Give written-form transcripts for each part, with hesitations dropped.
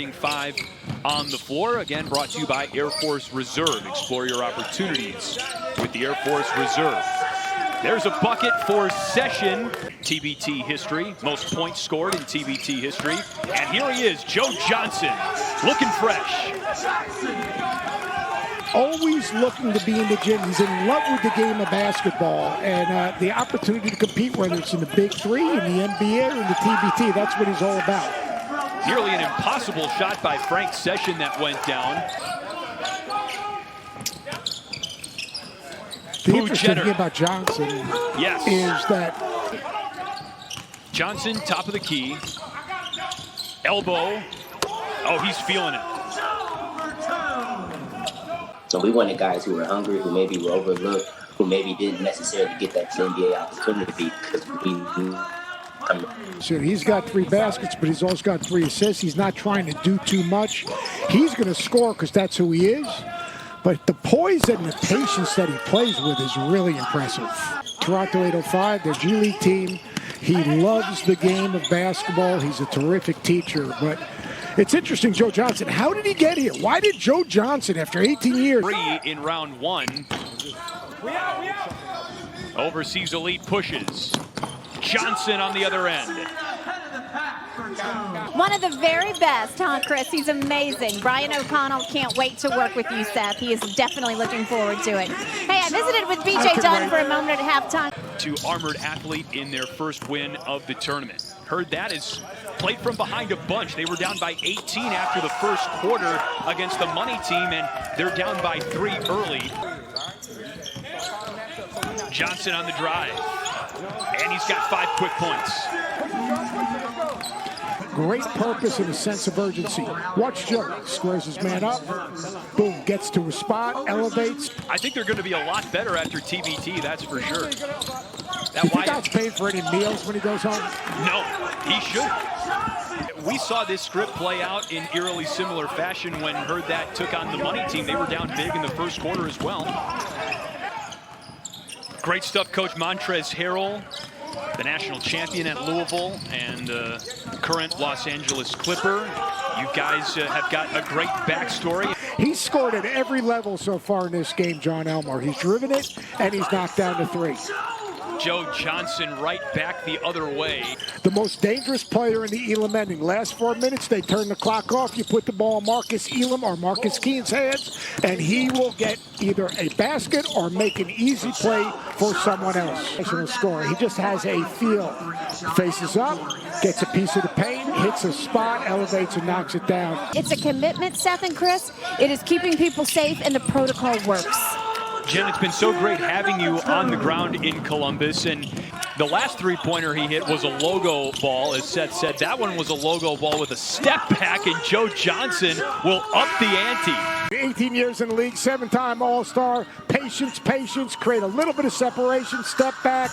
remaining 5 on the floor. Again, brought to you by Air Force Reserve. Explore your opportunities with the Air Force Reserve. There's a bucket for Session. TBT history, most points scored in TBT history. And here he is, Joe Johnson, looking fresh. Always looking to be in the gym. He's in love with the game of basketball, and the opportunity to compete, whether it's in the Big Three, in the NBA, or in the TBT, that's what he's all about. Nearly an impossible shot by Frank Session that went down. The interesting thing about Johnson is that Johnson, top of the key, elbow. Oh, he's feeling it. So we wanted guys who were hungry, who maybe were overlooked, who maybe didn't necessarily get that NBA opportunity because so he's got 3 baskets, but he's also got 3 assists. He's not trying to do too much. He's going to score because that's who he is. But the poise and the patience that he plays with is really impressive. Toronto 805, their G League team. He loves the game of basketball. He's a terrific teacher, but it's interesting, Joe Johnson. How did he get here? Why did Joe Johnson, after 18 years... 3 in round 1. Overseas elite pushes. Johnson on the other end. One of the very best, huh, Chris? He's amazing. Brian O'Connell can't wait to work with you, Seth. He is definitely looking forward to it. Hey, I visited with BJ Dunn for a moment at halftime. To Armored Athlete in their first win of the tournament. Heard that is played from behind a bunch. They were down by 18 after the first quarter against the money team, and they're down by 3 early. Johnson on the drive, and he's got 5 quick points. Great purpose and a sense of urgency. Watch Joe. Squares his man up. Boom. Gets to a spot. Elevates. I think they're going to be a lot better after TBT, that's for sure. Do you think that's paid for any meals when he goes home? No, he shouldn't. We saw this script play out in eerily similar fashion when Heard That took on the money team. They were down big in the first quarter as well. Great stuff, Coach Montrezl Harrell, the national champion at Louisville and current Los Angeles Clipper. You guys have got a great backstory. He's scored at every level so far in this game, John Elmore. He's driven it, and he's knocked down to 3. Joe Johnson right back the other way. The most dangerous player in the Elam ending. Last 4 minutes, they turn the clock off. You put the ball in Marcus Elam or Marcus Keene's hands, and he will get either a basket or make an easy play for someone else. National scorer. He just has a feel. Faces up, gets a piece of the paint, hits a spot, elevates, and knocks it down. It's a commitment, Seth and Chris. It is keeping people safe, and the protocol works. Jen, it's been so great having you on the ground in Columbus, and the last 3-pointer he hit was a logo ball, as Seth said. That one was a logo ball with a step back, and Joe Johnson will up the ante. 18 years in the league, 7-time All-Star. Patience, create a little bit of separation, step back,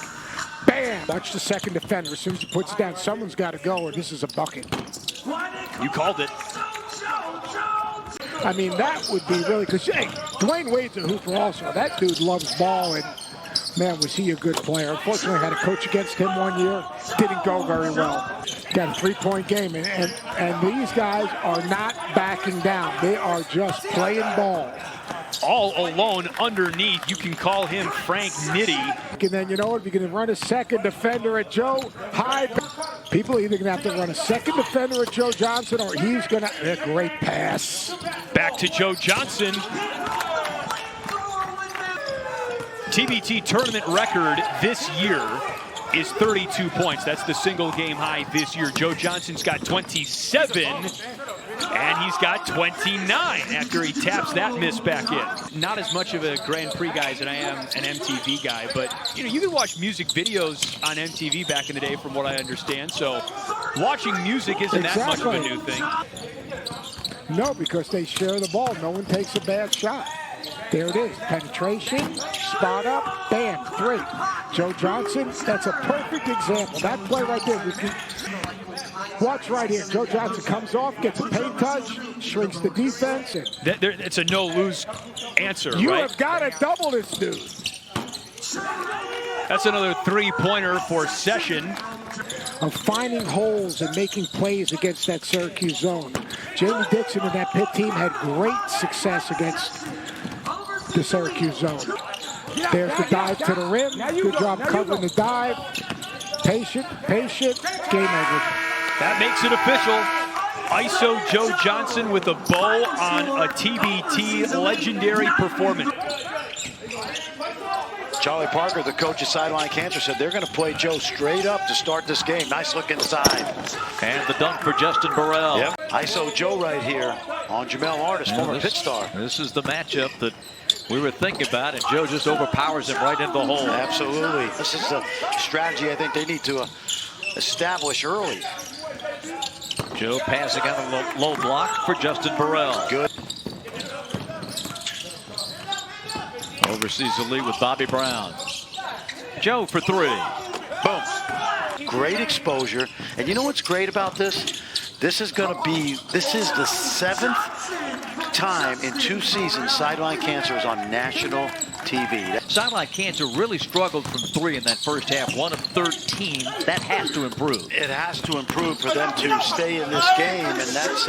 bam. Watch the second defender. As soon as he puts it down, someone's got to go, or this is a bucket. You called it. I mean, that would be really, because, hey, Dwayne Wade's a hooper also. That dude loves ball, and, man, was he a good player. Unfortunately, I had a coach against him 1 year. Didn't go very well. Got a 3-point game, and these guys are not backing down. They are just playing ball. All alone underneath. You can call him Frank Nitty. And then, you know what, if you're going to run a second defender at Joe, people are either going to have to run a second defender at Joe Johnson, or he's going to, a great pass. Back to Joe Johnson. TBT tournament record this year is 32 points. That's the single game high this year. Joe Johnson's got 27, and he's got 29 after he taps that miss back in. Not as much of a Grand Prix guy as I am an MTV guy, but you know, you could watch music videos on MTV back in the day from what I understand, so watching music isn't that much of a new thing. No, because they share the ball. No one takes a bad shot. There it is. Penetration, spot up, bam, 3. Joe Johnson, that's a perfect example. That play right there. Watch right here. Joe Johnson comes off, gets a paint touch, shrinks the defense. And it's a no-lose answer, you right? Have got to double this dude. That's another 3-pointer for Session. of finding holes and making plays against that Syracuse zone. Jamie Dixon and that Pitt team had great success against the Syracuse zone. There's the dive to the rim. Good job covering the dive. Patient, game over. That makes it official. ISO Joe Johnson with a bow on a TBT legendary performance. Charlie Parker, the coach of Sideline Cancer, said they're going to play Joe straight up to start this game. Nice look inside. And the dunk for Justin Burrell. Yep. ISO Joe right here on Jamel Artis, former Pitt star. This is the matchup that we were thinking about, and Joe just overpowers him right into the hole. Absolutely. This is a strategy I think they need to establish early. Joe passing on a low block for Justin Burrell. Good. Oversees the lead with Bobby Brown. Joe for three. Boom. Great exposure. And you know what's great about this? This is the 7th time in 2 seasons Sideline Cancer is on national TV. Sideline Cancer really struggled from 3 in that first half. 1 of 13. That has to improve. It has to improve for them to stay in this game, and that's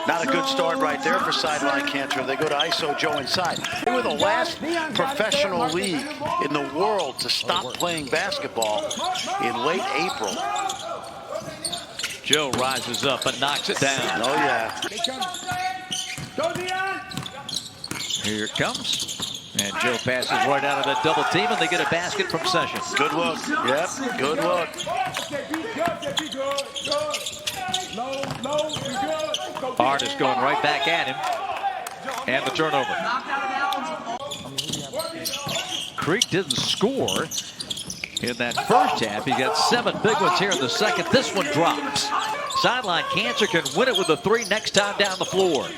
not a good start right there for Sideline Cancer. They go to ISO Joe inside. They were the last professional league in the world to stop playing basketball in late April. Joe rises up and knocks it down. Oh, yeah. Here it comes. And Joe passes right out of that double team, and they get a basket from Sessions. Good look. Yep, good look. Artis going right back at him. And the turnover. Creek didn't score in that first half. He got 7 big ones here in the second. This one drops. Sideline Cancer can win it with a 3 next time down the floor.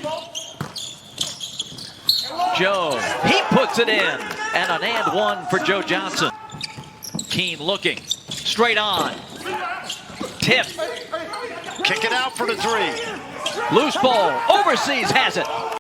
Joe, he puts it in. And an and one for Joe Johnson. Keene looking. Straight on. Tip. Kick it out for the 3. Loose ball. Overseas has it.